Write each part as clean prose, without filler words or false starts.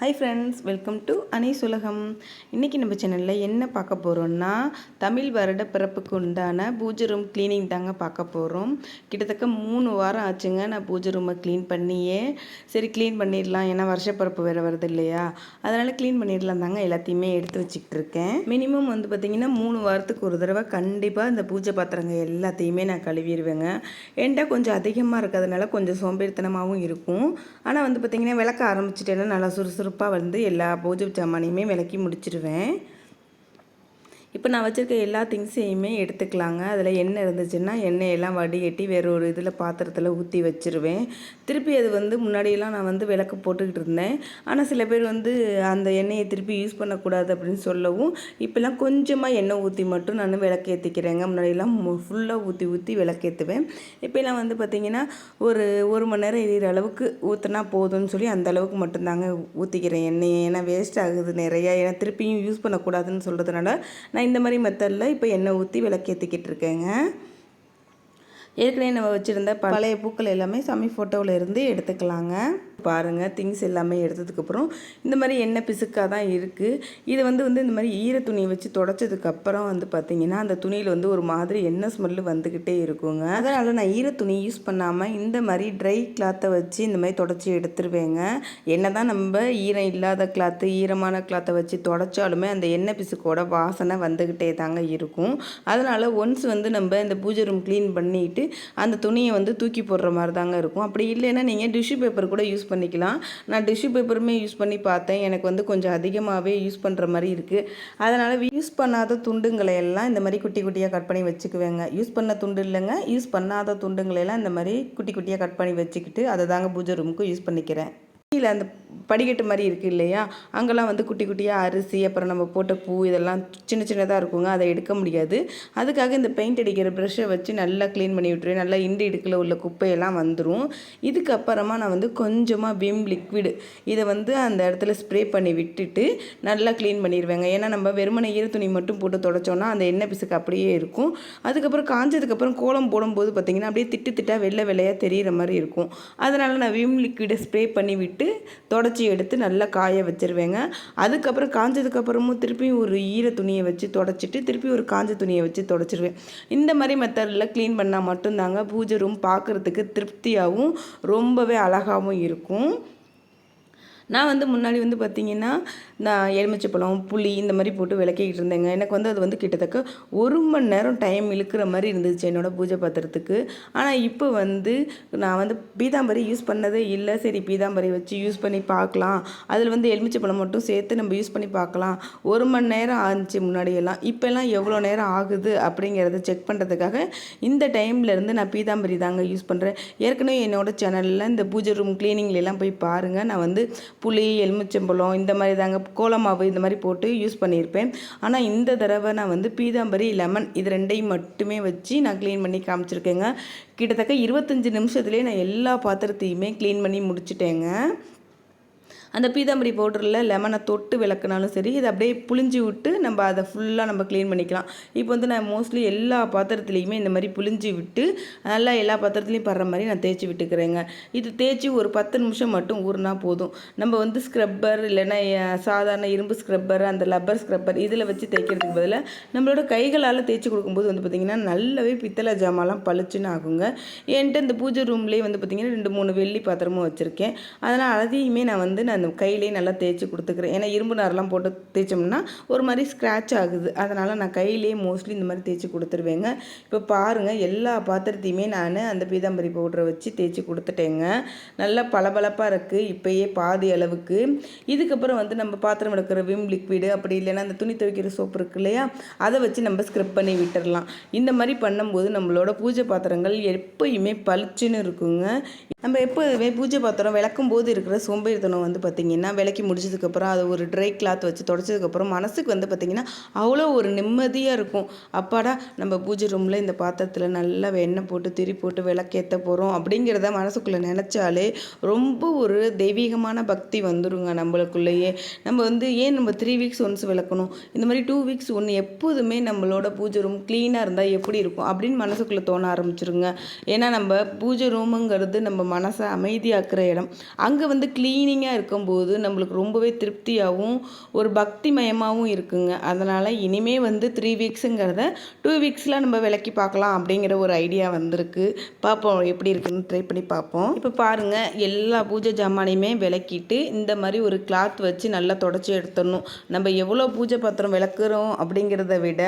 Hi friends, welcome to Anees உலகம். இன்றைக்கி நம்ம சேனலில் என்ன பார்க்க போகிறோம்னா, தமிழ் வருட பிறப்புக்கு உண்டான பூஜை ரூம் க்ளீனிங் தாங்க பார்க்க போகிறோம். கிட்டத்தட்ட 3 வாரம் ஆச்சுங்க நான் பூஜை ரூமை க்ளீன் பண்ணியே. சரி க்ளீன் பண்ணிடலாம், ஏன்னா வருஷப்பிறப்பு வேறு வருது இல்லையா, அதனால் க்ளீன் பண்ணிடலாம் தாங்க எல்லாத்தையுமே எடுத்து வச்சுக்கிட்டு இருக்கேன். மினிமம் பார்த்திங்கன்னா 3 வாரத்துக்கு ஒரு தடவை கண்டிப்பாக இந்த பூஜை பாத்திரங்க எல்லாத்தையுமே நான் கழுவிடுவேங்க. ஏன்டா கொஞ்சம் அதிகமாக இருக்கிறதுனால கொஞ்சம் சோம்பேறித்தனமாகவும் இருக்கும். ஆனால் பார்த்திங்கன்னா விளக்க ஆரம்பிச்சிட்டேன்னா நல்லா சுறுசுறுப்பாக எல்லா பூஜை சாமானையுமே விளக்கி முடிச்சிடுவேன். இப்போ நான் வச்சுருக்க எல்லா திங்ஸையுமே எடுத்துக்கலாங்க. அதில் எண்ணெய் இருந்துச்சுன்னா எண்ணெயெல்லாம் வடிகட்டி வேறு ஒரு இதில் பாத்திரத்தில் ஊற்றி வச்சுருவேன். திருப்பி அது முன்னாடியெல்லாம் நான் விளக்கு போட்டுக்கிட்டு இருந்தேன். ஆனால் சில பேர் அந்த எண்ணெயை திருப்பி யூஸ் பண்ணக்கூடாது அப்படின்னு சொல்லவும் இப்போல்லாம் கொஞ்சமாக எண்ணெய் ஊற்றி மட்டும் நான் விளக்கு ஏற்றிக்கிறேங்க. முன்னாடியெல்லாம் ஃபுல்லாக ஊற்றி விளக்கேற்றுவேன். இப்போலாம் பார்த்திங்கன்னா ஒரு மணி நேரம் எரியிற அளவுக்கு ஊற்றினா போதும்னு சொல்லி அந்த அளவுக்கு மட்டும்தாங்க ஊற்றிக்கிறேன் எண்ணெயை. ஏன்னா வேஸ்ட் ஆகுது நிறையா, ஏன்னா திருப்பியும் யூஸ் பண்ணக்கூடாதுன்னு சொல்கிறதுனால நான் இந்த மாதிரி மெத்தடில் இப்போ எண்ணெய் ஊற்றி விளக்கேற்றிக்கிட்டு இருக்கேங்க. ஏற்கனவே நம்ம வச்சுருந்த பழைய பூக்கள் எல்லாமே சாமி ஃபோட்டோவில் இருந்து எடுத்துக்கலாங்க. பாருங்கள், திங்ஸ் எல்லாமே எடுத்ததுக்கப்புறம் இந்த மாதிரி எண்ணெய் பிசுக்காக தான் இருக்குது. இது இந்த மாதிரி ஈர துணியை வச்சு தொடச்சதுக்கப்புறம் பார்த்திங்கன்னா அந்த துணியில் ஒரு மாதிரி எண்ணெய் ஸ்மெல்லு வந்துக்கிட்டே இருக்குங்க. அதனால் நான் ஈர துணி யூஸ் பண்ணாமல் இந்த மாதிரி ட்ரை கிளாத்தை வச்சு இந்த மாதிரி தொடச்சி எடுத்துருவேங்க. என்ன தான் நம்ம ஈரம் இல்லாத கிளாத்து ஈரமான கிளாத்தை வச்சு தொடச்சாலுமே அந்த எண்ணெய் பிசுக்கோட வாசனை வந்துக்கிட்டே தாங்க இருக்கும். அதனால் ஒன்ஸ் நம்ம இந்த பூஜை ரூம் க்ளீன் பண்ணிவிட்டு அந்த துணியை தூக்கி போடுற மாதிரி தாங்க இருக்கும். அப்படி இல்லைன்னா நீங்கள் டிஷ்யூ பேப்பர் கூட யூஸ் பண்ணிக்கலாம். நான் டிஷ்யூ பேப்பருமே யூஸ் பண்ணி பார்த்தேன். எனக்கு கொஞ்சம் அதிகமாகவே யூஸ் பண்ணுற மாதிரி இருக்குது. அதனால் யூஸ் பண்ணாத துண்டுங்களை எல்லாம் இந்த மாதிரி குட்டி குட்டியாக கட் பண்ணி வச்சுக்குவேங்க. யூஸ் பண்ண துண்டு இல்லைங்க, யூஸ் பண்ணாத துண்டுங்களெல்லாம் இந்த மாதிரி குட்டி குட்டியாக கட் பண்ணி வச்சுக்கிட்டு அதை தாங்க பூஜை ரூமுக்கு யூஸ் பண்ணிக்கிறேன். கீழே அந்த படிக்கட்டு மாதிரி இருக்குது இல்லையா, அங்கெல்லாம் குட்டி குட்டியாக அரிசி அப்புறம் நம்ம போட்ட பூ இதெல்லாம் சின்ன சின்னதாக இருக்குங்க, அதை எடுக்க முடியாது. அதுக்காக இந்த பெயிண்ட் அடிக்கிற ப்ரெஷ்ஷை வச்சு நல்லா க்ளீன் பண்ணி விட்டுருவேன். நல்லா இண்டு இடுக்கில் உள்ள குப்பையெல்லாம் வந்துடும். இதுக்கப்புறமா நான் கொஞ்சமாக விம் லிக்விடு இதை அந்த இடத்துல ஸ்ப்ரே பண்ணி விட்டுட்டு நல்லா க்ளீன் பண்ணிடுவேங்க. ஏன்னா நம்ம வெறுமனை ஈர துணி மட்டும் போட்டு தொடச்சோன்னா அந்த எண்ணெய் பிசுக்கு அப்படியே இருக்கும். அதுக்கப்புறம் காஞ்சதுக்கப்புறம் கோலம் போடும்போது பார்த்திங்கன்னா அப்படியே திட்டாக வெள்ளை வெள்ளையாக தெரிகிற மாதிரி இருக்கும். அதனால் நான் விம் லிக்விடை ஸ்ப்ரே பண்ணி விட்டு தொடச்சி எடுத்து நல்லா காய வச்சிருவேங்க. அதுக்கப்புறம் காஞ்சதுக்கப்புறமும் திருப்பியும் ஒரு ஈர துணியை வச்சு தொடச்சிட்டு திருப்பி ஒரு காஞ்ச துணியை வச்சு தொடச்சிருவேன். இந்த மாதிரி மெத்தடில் க்ளீன் பண்ணால் மட்டும்தாங்க பூஜை ரூம் பார்க்குறதுக்கு திருப்தியாகவும் ரொம்பவே அழகாகவும் இருக்கும். நான் முன்னாடி பார்த்திங்கன்னா நான் எலுமிச்சைப்பழம் புளி இந்த மாதிரி போட்டு விளக்கிக்கிட்டு இருந்தேங்க. எனக்கு அது கிட்டத்தட்ட 1 மணி நேரம் டைம் இழுக்கிற மாதிரி இருந்துச்சு என்னோடய பூஜை பாத்திரத்துக்கு. ஆனால் இப்போ நான் பீதாம்பரி யூஸ் பண்ணதே இல்லை. சரி பீதாம்பரி வச்சு யூஸ் பண்ணி பார்க்கலாம், அதில் எலுமிச்சைப்பழம் மட்டும் சேர்த்து நம்ம யூஸ் பண்ணி பார்க்கலாம். 1 மணி நேரம் ஆச்சு முன்னாடியெல்லாம். இப்போல்லாம் எவ்வளோ நேரம் ஆகுது அப்படிங்கிறத செக் பண்ணுறதுக்காக இந்த டைம்லேருந்து நான் பீதாம்பரி தாங்க யூஸ் பண்ணுறேன். ஏற்கனவே என்னோடய சேனலில் இந்த பூஜை ரூம் க்ளீனிங்லாம் போய் பாருங்கள். நான் புளி எலுமிச்சம்பழம் இந்த மாதிரி தாங்க கோலமாவு இந்த மாதிரி போட்டு யூஸ் பண்ணியிருப்பேன். ஆனால் இந்த தடவை நான் பீதாம்பரி லெமன் இது ரெண்டையும் மட்டுமே வச்சு நான் க்ளீன் பண்ணி காமிச்சிருக்கேங்க. கிட்டத்தட்ட 25 நிமிஷத்துலேயே நான் எல்லா பாத்திரத்தையுமே க்ளீன் பண்ணி முடிச்சிட்டேங்க. அந்த பீதாம்பரி பவுடரில் லெமனை தொட்டு விளக்குனாலும் சரி, இதை அப்படியே புளிஞ்சு விட்டு நம்ம அதை ஃபுல்லாக நம்ம க்ளீன் பண்ணிக்கலாம். இப்போ நான் மோஸ்ட்லி எல்லா பாத்திரத்துலேயுமே இந்த மாதிரி புளிஞ்சு விட்டு நல்லா எல்லா பாத்திரத்துலேயும் படுற மாதிரி நான் தேய்ச்சி விட்டுக்கிறேங்க. இது தேய்ச்சி ஒரு 10 நிமிஷம் மட்டும் ஊறினா போதும். நம்ம ஸ்க்ரப்பர் இல்லைன்னா சாதாரண இரும்பு ஸ்க்ரப்பர் அந்த லப்பர் ஸ்க்ரப்பர் இதில் வச்சு தேய்க்கிறதுக்கு பதிலாக நம்மளோட கைகளால் தேய்ச்சி கொடுக்கும்போது பார்த்திங்கன்னா நல்லாவே பித்தளை ஜாமான்லாம் பளிச்சுன்னு ஆகுங்க. என்கிட்ட இந்த பூஜை ரூம்லேயே பார்த்திங்கன்னா 2-3 வெள்ளி பாத்திரமும் வச்சுருக்கேன். அதனால் அதையுமே நான் அந்த கையிலே நல்லா தேய்ச்சி கொடுத்துக்கிறேன். ஏன்னா இரும்பு நாரெலாம் போட்டு தேய்ச்சோம்னா ஒரு மாதிரி ஸ்க்ராட்ச் ஆகுது. அதனால் நான் கையிலே மோஸ்ட்லி இந்த மாதிரி தேய்ச்சி கொடுத்துருவேங்க. இப்போ பாருங்கள், எல்லா பாத்திரத்தையுமே நான் அந்த பீதாம்பரி பவுடரை வச்சு தேய்ச்சி கொடுத்துட்டேங்க. நல்லா பளபளப்பாக இருக்குது இப்போயே பாதி அளவுக்கு. இதுக்கப்புறம் நம்ம பாத்திரம் எடுக்கிற விம் லிக்விடு அப்படி இல்லைன்னா அந்த துணி துவைக்கிற சோப்பு இருக்கு இல்லையா, அதை வச்சு நம்ம ஸ்க்ரப் பண்ணி விட்டுடலாம். இந்த மாதிரி பண்ணும்போது நம்மளோட பூஜை பாத்திரங்கள் எப்போயுமே பளிச்சுன்னு இருக்குங்க. நம்ம எப்போதுமே பூஜை பாத்திரம் விளக்கும் போது இருக்கிற சோம்பேறித்தனம் பார்த்திங்கன்னா விளக்கி முடிச்சதுக்கப்புறம் அதை ஒரு ட்ரை கிளாத் வச்சு தொடச்சதுக்கப்புறம் மனசுக்கு பார்த்திங்கன்னா அவ்வளோ ஒரு நிம்மதியாக இருக்கும். அப்பாடா நம்ம பூஜை ரூமில் இந்த பாத்திரத்தில் நல்லா எண்ணெய் போட்டு திரி போட்டு விளக்கேற்ற போகிறோம் அப்படிங்கிறத மனசுக்குள்ளே நினச்சாலே ரொம்ப ஒரு தெய்வீகமான பக்தி வந்துருங்க நம்மளுக்குள்ளேயே. நம்ம ஏன் நம்ம 3 வீக்ஸ் ஒன்ஸ் விளக்கணும், இந்த மாதிரி 2 வீக்ஸ் ஒன்று எப்போதுமே நம்மளோட பூஜை ரூம் க்ளீனாக இருந்தால் எப்படி இருக்கும் அப்படின்னு மனசுக்குள்ளே தோண ஆரம்பிச்சிருங்க. ஏன்னா நம்ம பூஜை ரூமுங்கிறது நம்ம மனசை அமைதியாக்குற இடம். அங்கே க்ளீனிங்காக இருக்கும் பண்ணும்போது நம்மளுக்கு ரொம்பவே திருப்தியாகவும் ஒரு பக்திமயமாகவும் இருக்குங்க. அதனால் இனிமே வந்து 3 வீக்ஸுங்கிறத 2 வீக்ஸில் நம்ம விளக்கி பார்க்கலாம் அப்படிங்கிற ஒரு ஐடியா வந்திருக்கு. பார்ப்போம் எப்படி இருக்குன்னு ட்ரை பண்ணி பார்ப்போம். இப்போ பாருங்கள், எல்லா பூஜை ஜாமானையுமே விளக்கிட்டு இந்த மாதிரி ஒரு கிளாத் வச்சு நல்லா தொடச்சி எடுத்துடணும். நம்ம எவ்வளோ பூஜை பாத்திரம் விளக்குறோம் அப்படிங்கிறத விட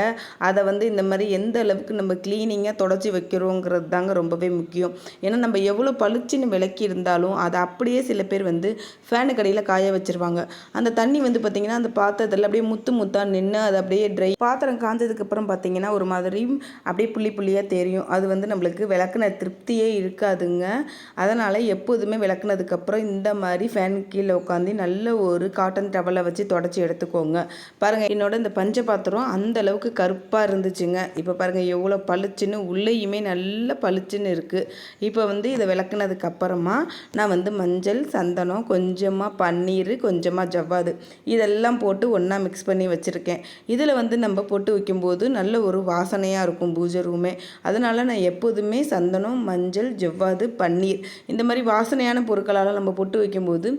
அதை வந்து இந்த மாதிரி எந்த அளவுக்கு நம்ம க்ளீனிங்காக தொடச்சி வைக்கிறோங்கிறது தாங்க ரொம்பவே முக்கியம். ஏன்னா நம்ம எவ்வளோ பளிச்சுன்னு விளக்கி இருந்தாலும் அதை அப்படியே சில பேர் வந்து ஃபேனு கடையில் காய வச்சுருவாங்க. அந்த தண்ணி வந்து பார்த்திங்கன்னா அந்த பாத்திரத்தில் அப்படியே முத்து முத்தாக நின்று அது அப்படியே ட்ரை பாத்திரம் காஞ்சதுக்கப்புறம் பார்த்திங்கன்னா ஒரு மாதிரி அப்படியே புள்ளி புள்ளியாக தெரியும். அது வந்து நம்மளுக்கு விளக்குன திருப்தியே இருக்காதுங்க. அதனால் எப்போதுமே விளக்குனதுக்கப்புறம் இந்த மாதிரி ஃபேன் கீழே உட்காந்து நல்ல ஒரு காட்டன் டவலை வச்சு தொடச்சி எடுத்துக்கோங்க. பாருங்கள், என்னோட இந்த பஞ்ச பாத்திரம் அந்த அளவுக்கு கருப்பாக இருந்துச்சுங்க. இப்போ பாருங்கள் எவ்வளோ பளிச்சுன்னு உள்ளேயுமே நல்ல பளிச்சுன்னு இருக்குது. இப்போ வந்து இதை விளக்குனதுக்கு அப்புறமா நான் வந்து மஞ்சள், சந்தனம், கொஞ்சமாக பன்னீர், கொஞ்சமாக ஜவ்வாது இதெல்லாம் போட்டு ஒன்றா மிக்ஸ் பண்ணி வச்சுருக்கேன். இதில் வந்து நம்ம போட்டு வைக்கும்போது நல்ல ஒரு வாசனையாக இருக்கும் பூஜை ரூமே. அதனால் நான் எப்போதுமே சந்தனம், மஞ்சள், ஜவ்வாது, பன்னீர் இந்த மாதிரி வாசனையான பொருட்களால் நம்ம போட்டு வைக்கும்போது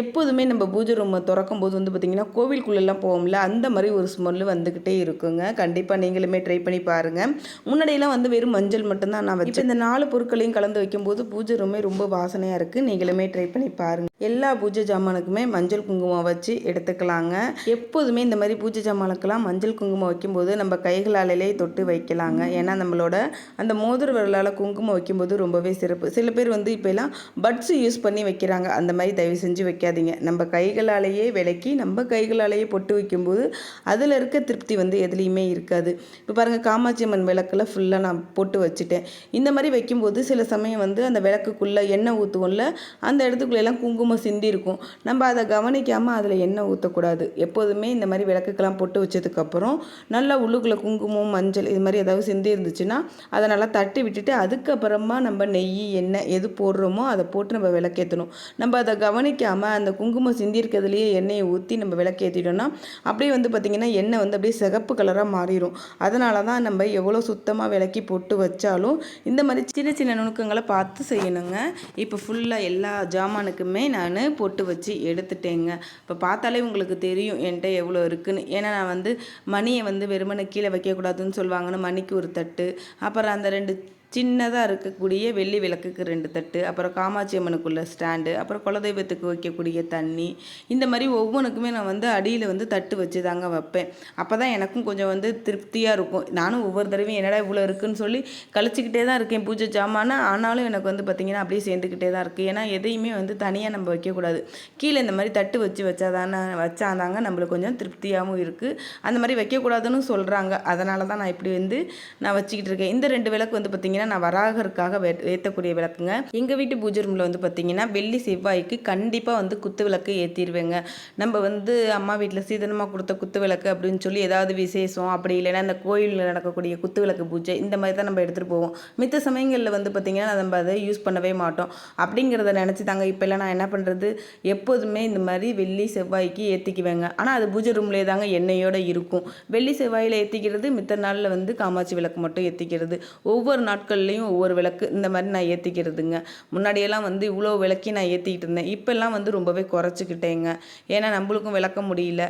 எப்போதுமே நம்ம பூஜை ரூமை திறக்கும் போது வந்து பார்த்திங்கன்னா கோவிலுக்குள்ளெல்லாம் போவோம்ல, அந்த மாதிரி ஒரு ஸ்மெல்லு வந்துக்கிட்டே இருக்குங்க. கண்டிப்பாக நீங்களுமே ட்ரை பண்ணி பாருங்கள். முன்னாடியெல்லாம் வந்து வெறும் மஞ்சள் மட்டும்தான் நான் வச்சேன். இந்த 4 பொருட்களையும் கலந்து வைக்கும்போது பூஜை ரூமே ரொம்ப வாசனையாக இருக்குது. நீங்களுமே ட்ரை பண்ணி பாருங்கள். எல்லா பூஜை ஜாமானுக்குமே மஞ்சள் குங்குமம் வச்சு எடுத்துக்கலாங்க. எப்போதுமே இந்த மாதிரி பூஜை ஜாமானுக்கெல்லாம் மஞ்சள் குங்குமம் வைக்கும்போது நம்ம கைகளாலே தொட்டு வைக்கலாங்க. ஏன்னா நம்மளோட அந்த மோதிர விரலால் குங்குமம் வைக்கும்போது ரொம்பவே சிறப்பு. சில பேர் வந்து இப்போலாம் பட்ஸ் யூஸ் பண்ணி வைக்கிறாங்க. அந்த மாதிரி தயவு செஞ்சு வைக்காதீங்க. நம்ம கைகளாலேயே விளக்கி நம்ம கைகளாலேயே பொட்டு வைக்கும்போது அதில் இருக்க திருப்தி வந்து எதுலேயுமே இருக்காது. இப்போ பாருங்கள், காமாட்சி அம்மன் விளக்கில் ஃபுல்லாக நான் பொட்டு வச்சுட்டேன். இந்த மாதிரி வைக்கும்போது சில சமயம் வந்து அந்த விளக்குக்குள்ளே எண்ணெய் ஊற்றுவோம்ல, அந்த இடத்துக்குள்ளெல்லாம் குங்குமம் சிந்தி இருக்கும். நம்ம அதை கவனிக்காமல் அதில் எண்ணெய் ஊற்றக்கூடாது. எப்போதுமே இந்த மாதிரி விளக்குக்கெல்லாம் பொட்டு வச்சதுக்கப்புறம் நல்லா உள்ளுக்குள்ளே குங்குமம், மஞ்சள் இது மாதிரி ஏதாவது சிந்தி இருந்துச்சுன்னா அதை நல்லா தட்டி விட்டுட்டு அதுக்கப்புறமா நம்ம நெய், எண்ணெய் எது போடுறோமோ அதை போட்டு நம்ம விளக்கேற்றணும். நம்ம அதை கவனிக்காமல் அந்த குங்குமம் சிந்தி இருக்கிறதுலையே எண்ணெயை ஊற்றி நம்ம விளக்கேற்றிட்டோம்னா அப்படியே வந்து பார்த்திங்கன்னா எண்ணெய் வந்து அப்படியே சிகப்பு கலராக மாறிடும். அதனால தான் நம்ம எவ்வளோ சுத்தமாக விளக்கி போட்டு வச்சாலும் இந்த மாதிரி சின்ன சின்ன நுணுக்கங்களை பார்த்து செய்யணுங்க. இப்போ ஃபுல்லாக எல்லா ஜாமானுக்குமே நான் போட்டு வச்சு எடுத்துட்டேங்க. இப்போ பார்த்தாலே உங்களுக்கு தெரியும் என்கிட்ட எவ்வளோ இருக்குன்னு. ஏன்னா நான் வந்து மணியை வந்து வெறுமனை கீழே வைக்கக்கூடாதுன்னு சொல்லுவாங்கன்னு மணிக்கு ஒரு தட்டு, அப்புறம் அந்த 2 சின்னதாக இருக்கக்கூடிய வெள்ளி விளக்குக்கு 2 தட்டு, அப்புறம் காமாட்சி அம்மனுக்குள்ள ஸ்டாண்டு, அப்புறம் குலதெய்வத்துக்கு வைக்கக்கூடிய தண்ணி, இந்த மாதிரி ஒவ்வொன்றுக்குமே நான் வந்து அடியில் வந்து தட்டு வச்சு தாங்க வைப்பேன். அப்போ தான் எனக்கும் கொஞ்சம் வந்து திருப்தியாக இருக்கும். நானும் ஒவ்வொரு தடவையும் என்னடா இவ்வளோ இருக்குன்னு சொல்லி கழிச்சிக்கிட்டே தான் இருக்கேன் பூஜை ஜாமான். ஆனாலும் எனக்கு வந்து பார்த்திங்கன்னா அப்படியே சேர்ந்துக்கிட்டே தான் இருக்குது. ஏன்னா எதையுமே வந்து தனியாக நம்ம வைக்கக்கூடாது. கீழே இந்த மாதிரி தட்டு வச்சாதாங்க நம்மளுக்கு கொஞ்சம் திருப்தியாகவும் இருக்குது. அந்த மாதிரி வைக்கக்கூடாதுன்னு சொல்கிறாங்க. அதனால தான் நான் இப்படி வந்து நான் வச்சுக்கிட்டு இருக்கேன். இந்த 2 விளக்கு வந்து பார்த்திங்கன்னா நான் வராகருக்காக ஏற்றக்கூடிய விளக்குங்க. எங்கள் வீட்டு பூஜை ரூமில் வந்து பார்த்திங்கன்னா வெள்ளி செவ்வாய்க்கு கண்டிப்பாக வந்து குத்து விளக்கு ஏற்றிடுவேங்க. நம்ம வந்து அம்மா வீட்டில் சீதனமாக கொடுத்த குத்து விளக்கு அப்படின்னு சொல்லி ஏதாவது விசேஷம் அப்படி இல்லைன்னா இந்த கோயிலில் நடக்கக்கூடிய குத்து விளக்கு பூஜை இந்த மாதிரி தான் நம்ம எடுத்துகிட்டு போவோம். மித்த சமயங்களில் வந்து பார்த்திங்கன்னா நம்ம அதை யூஸ் பண்ணவே மாட்டோம். அப்படிங்கிறத நினச்சி தாங்க இப்போல்லாம் நான் என்ன பண்ணுறது, எப்போதுமே இந்த மாதிரி வெள்ளி செவ்வாய்க்கு ஏற்றிக்குவேங்க. ஆனால் அது பூஜை ரூம்லேயே தாங்க எண்ணெயோடு இருக்கும். வெள்ளி செவ்வாயில் ஏற்றிக்கிறது, மித்த நாளில் வந்து காமாட்சி விளக்கு மட்டும் ஏற்றிக்கிறது. ஒவ்வொரு நாட்கள் ஒவ்வொரு விளக்கு இந்த மாதிரி நான் ஏற்றிக்கிறதுங்க. முன்னாடியெல்லாம் வந்து இவ்வளோ விளக்கி நான் ஏற்றிக்கிட்டு இருந்தேன். இப்போல்லாம் வந்து ரொம்பவே குறைச்சிக்கிட்டேங்க. ஏன்னா நம்மளுக்கும் விளக்க முடியல.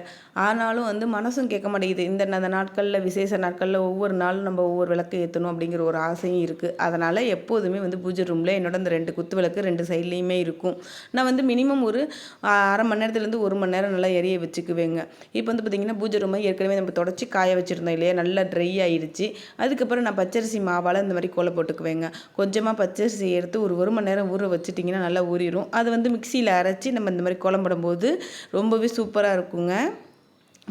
ஆனாலும் வந்து மனசும் கேட்க மாட்டேங்குது. இந்த நாட்களில் விசேஷ நாட்களில் ஒவ்வொரு நாளும் நம்ம ஒவ்வொரு விளக்கு ஏற்றணும் அப்படிங்கிற ஒரு ஆசையும் இருக்குது. அதனால் எப்போதுமே வந்து பூஜை ரூமில் என்னோட இந்த 2 குத்து விளக்கு 2 சைட்லேயுமே இருக்கும். நான் வந்து மினிமம் ஒரு அரை மணி நேரத்துலேருந்து 1 மணி நேரம் நல்லா எரிய வச்சுக்குவேங்க. இப்போ வந்து பார்த்திங்கன்னா பூஜை ரூமை ஏற்கனவே நம்ம தொடச்சி காய வச்சுருந்தோம் இல்லையா, நல்லா ட்ரை ஆகிடுச்சு. அதுக்கப்புறம் நான் பச்சரிசி மாவால் இந்த மாதிரி கோலம் போட்டுக்குவேங்க. கொஞ்சமாக பச்சரிசி எடுத்து ஒரு மணி நேரம் ஊற வச்சுட்டிங்கன்னா நல்லா ஊறிடும். அது வந்து மிக்சியில் அரைச்சி நம்ம இந்த மாதிரி கோலம் போடும்போது ரொம்பவே சூப்பராக இருக்குங்க.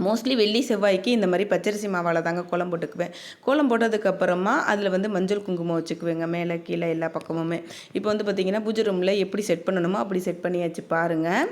மோஸ்ட்லி வெள்ளி செவ்வாய்க்கு இந்த மாதிரி பச்சரிசி மாவால் தாங்க கோலம் போட்டுக்குவேன். கோலம் போட்டதுக்கப்புறமா அதில் வந்து மஞ்சள் குங்குமம் வச்சுக்குவேங்க, மேலே கீழே எல்லா பக்கமுமே. இப்போ வந்து பார்த்திங்கன்னா பூஜை ரூமில் எப்படி செட் பண்ணணுமோ அப்படி செட் பண்ணியாச்சு பாருங்கள்.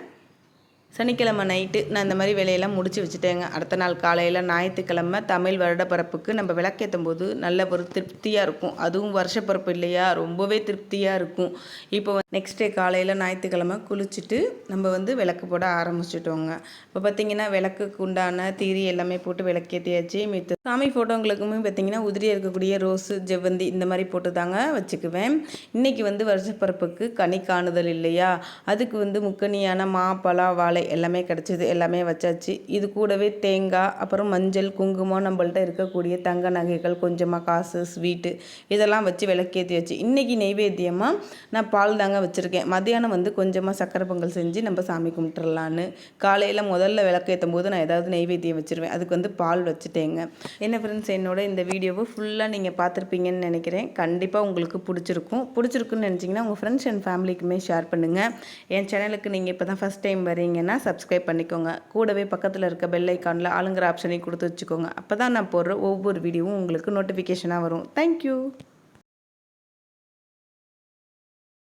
சனிக்கிழமை நைட்டு நான் இந்த மாதிரி வேலையெல்லாம் முடிச்சு வச்சுட்டேங்க. அடுத்த நாள் காலையில் ஞாயிற்றுக்கிழமை தமிழ் வருடப்பிறப்புக்கு நம்ம விளக்கேற்றும் போது நல்ல ஒரு திருப்தியாக இருக்கும். அதுவும் வருஷப்பிறப்பு இல்லையா, ரொம்பவே திருப்தியாக இருக்கும். இப்போ நெக்ஸ்ட் டே காலையில் ஞாயிற்றுக்கிழமை குளிச்சுட்டு நம்ம விளக்கு போட ஆரம்பிச்சிட்டோங்க. இப்போ பார்த்திங்கன்னா விளக்குக்கு உண்டான திரி எல்லாமே போட்டு விளக்கேற்றியாச்சு. மித்த சாமி ஃபோட்டோங்களுக்குமே பார்த்திங்கன்னா உதிரியாக இருக்கக்கூடிய ரோஸு, ஜெவ்வந்தி இந்த மாதிரி போட்டு தாங்க வச்சுக்குவேன். இன்றைக்கி வருஷப்பிறப்புக்கு கனி காணுதல் இல்லையா, அதுக்கு முக்கனியான மா, பலா, வாழை எல்லாமே கிடச்சிது. எல்லாமே வச்சாச்சு. இது கூடவே தேங்காய், அப்புறம் மஞ்சள், குங்குமம், நம்மள்ட்ட இருக்கக்கூடிய தங்க நகைகள், கொஞ்சமாக காசு, ஸ்வீட்டு இதெல்லாம் வச்சு விளக்கேற்றி வச்சு இன்றைக்கி நெய்வேத்தியமாக நான் பால் தாங்க வச்சுருக்கேன். மதியானம் கொஞ்சமாக சக்கரை பொங்கல் செஞ்சு நம்ம சாமி கும்பிட்டுறலான்னு. காலையில் முதல்ல விளக்கேற்றும் போது நான் ஏதாவது நெய்வேத்தியம் வச்சுருவேன். அதுக்கு பால் வச்சுட்டேங்க. என்ன ஃப்ரெண்ட்ஸ், என்னோட இந்த வீடியோவை ஃபுல்லாக நீங்கள் பார்த்துருப்பீங்கன்னு நினைக்கிறேன். கண்டிப்பாக உங்களுக்கு பிடிச்சிருக்குன்னு நினச்சிங்கன்னா உங்கள் ஃப்ரெண்ட்ஸ் அண்ட் ஃபேமிலிக்குமே ஷேர் பண்ணுங்கள். என் சேனலுக்கு நீங்கள் இப்போ தான் ஃபஸ்ட் டைம் வரீங்கன்னா சப்ஸ்கிரைப் பண்ணிக்கோங்க. கூடவே பக்கத்தில் இருக்க பெல் ஐக்கானில் ஆளுங்கிற ஆப்ஷனை கொடுத்து வச்சுக்கோங்க. அப்போ தான் நான் போடுற ஒவ்வொரு வீடியோவும் உங்களுக்கு நோட்டிஃபிகேஷனாக வரும். தேங்க்யூ.